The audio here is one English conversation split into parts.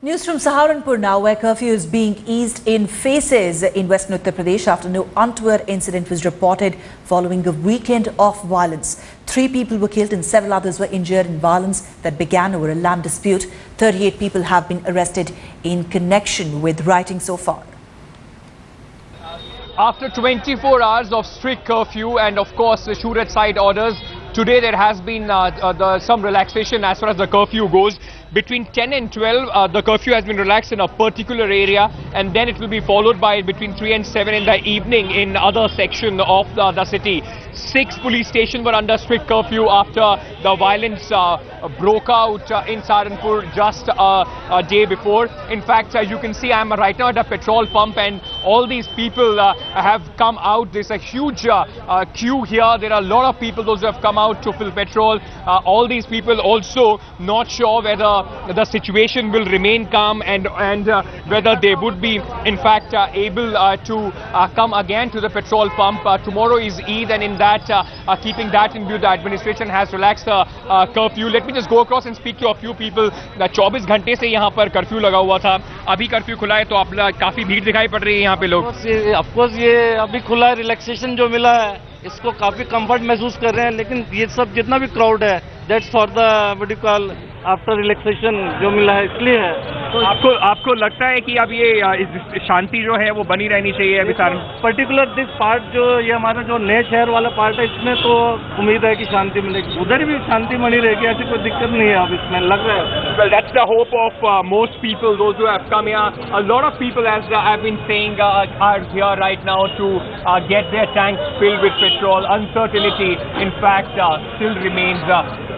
News from Saharanpur now, where curfew is being eased in phases in western Uttar Pradesh after no untoward incident was reported following a weekend of violence. 3 people were killed and several others were injured in violence that began over a land dispute. 38 people have been arrested in connection with rioting so far. After 24 hours of strict curfew and of course the shoot at sight orders, today there has been some relaxation as far as the curfew goes. Between 10 and 12, the curfew has been relaxed in a particular area, and then it will be followed by between 3 and 7 in the evening in other section of the city. 6 police stations were under strict curfew after the violence broke out in Saharanpur just a day before. In fact, you can see I'm right now at a petrol pump, and all these people have come out. There's a huge queue here. There are a lot of people, those who have come out to fill petrol. All these people also not sure whether the situation will remain calm and whether they would be in fact able to come again to the petrol pump. Tomorrow is Eid, and in that keeping that in view, the administration has relaxed the curfew. Let me just go across and speak to a few people. 24 घंटे से यहाँ पर curfew लगा हुआ था, अभी curfew खुला है तो आप काफी भीड़ दिखाई पड़ रही है यहाँ पे लोग. ऑफ कोर्स ये अभी खुला है, रिलैक्सेशन जो मिला है इसको काफी कंफर्ट महसूस कर रहे हैं, लेकिन ये सब जितना भी क्राउड है that's for the what you call after relaxation जो मिला है इसलिए है. तो आपको लगता है कि अब ये शांति जो है वो बनी रहनी चाहिए अभी पर्टिकुलर दिस पार्ट जो ये हमारा जो नए शहर वाला पार्ट है इसमें तो उम्मीद है कि शांति मिलेगी, उधर भी शांति बनी रहेगी, ऐसी कोई दिक्कत नहीं है अब इसमें लग रहा है. Well, that's the hope of most people, those who have come here. A lot of people, as I've been saying, are here right now to get their tanks filled with petrol. Uncertainty, in fact, still remains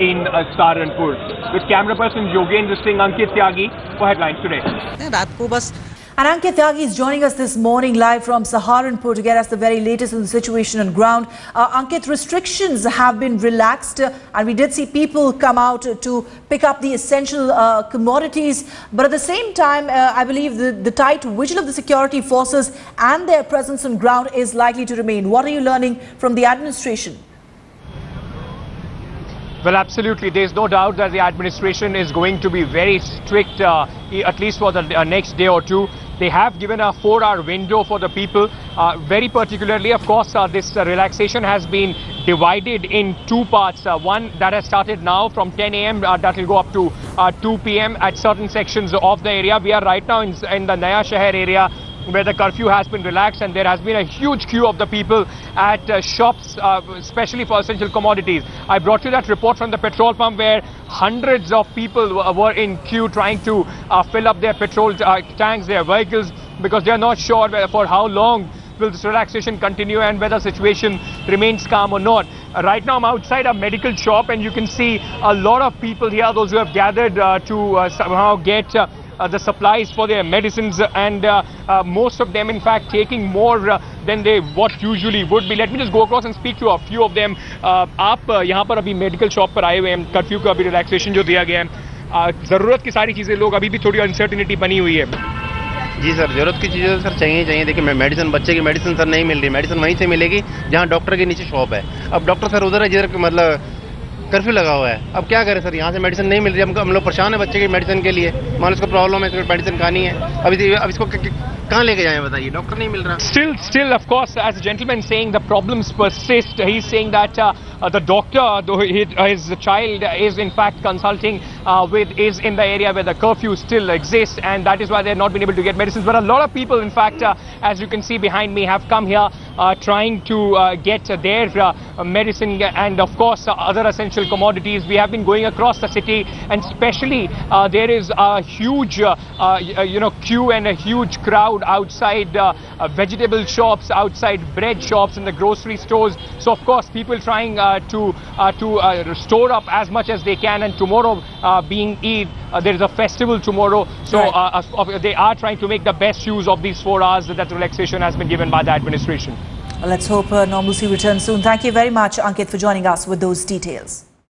in Saharanpur. With camera person Yogendra Singh, Ankit Tyagi for Headlines Today. And Ankit Tyagi is joining us this morning live from Saharanpur to get us the very latest on the situation on ground. Ankit, restrictions have been relaxed and we did see people come out to pick up the essential commodities. But at the same time, I believe the tight vigil of the security forces and their presence on ground is likely to remain. What are you learning from the administration? Well, absolutely. There's no doubt that the administration is going to be very strict, at least for the next day or two. They have given a 4-hour window for the people. Very particularly, of course, this relaxation has been divided in 2 parts. One that has started now from 10 a.m. That will go up to 2 p.m. at certain sections of the area. We are right now in the Naya Shahar area, where the curfew has been relaxed, and there has been a huge queue of the people at shops, especially for essential commodities. I brought you that report from the petrol pump where hundreds of people were in queue trying to fill up their petrol tanks, their vehicles, because they are not sure for how long will this relaxation continue and whether the situation remains calm or not. Right now I'm outside a medical shop, and you can see a lot of people here, those who have gathered to somehow get the supplies for their medicines, and most of them in fact taking more than they what usually would be. Let me just go across and speak to a few of them. आप यहाँ पर अभी medical shop पर आए हुए हैं, curfew का अभी रिलैक्सेशन जो दिया गया है, ज़रूरत की सारी चीज़ें लोग अभी भी थोड़ी अनसर्टिनिटी बनी हुई है. जी सर, जरूरत की चीज़ें सर चाहिए. देखिए मेडिसिन, बच्चे की मेडिसिन सर नहीं मिल रही. मेडिसिन वहीं से मिलेगी जहाँ डॉक्टर के नीचे शॉप है. अब डॉक्टर सर उधर है जिधर मतलब कर्फ्यू लगा हुआ है. अब क्या करें सर, यहाँ से मेडिसिन नहीं मिल रही. हम लोग परेशान है बच्चे की मेडिसिन के लिए. मान लो इसको प्रॉब्लम है, इसको मेडिसिन खानी है. अब इसको कहाँ लेके जाएं बताइए, डॉक्टर नहीं मिल रहा. Still, of course, as a gentleman saying the problems persist. He's saying that the doctor, though his child is in fact consulting is in the area where the curfew still exists, and that is why they've not been able to get medicines. But a lot of people, in fact, as you can see behind me, have come here trying to get their medicine and of course other essential commodities. We have been going across the city, and especially there is a huge queue and a huge crowd outside vegetable shops, outside bread shops, in the grocery stores. So of course people trying to store up as much as they can, and tomorrow being Eid, there is a festival tomorrow, so they are trying to make the best use of these 4 hours that relaxation has been given by the administration. Well, let's hope normalcy returns soon. Thank you very much, Ankit, for joining us with those details.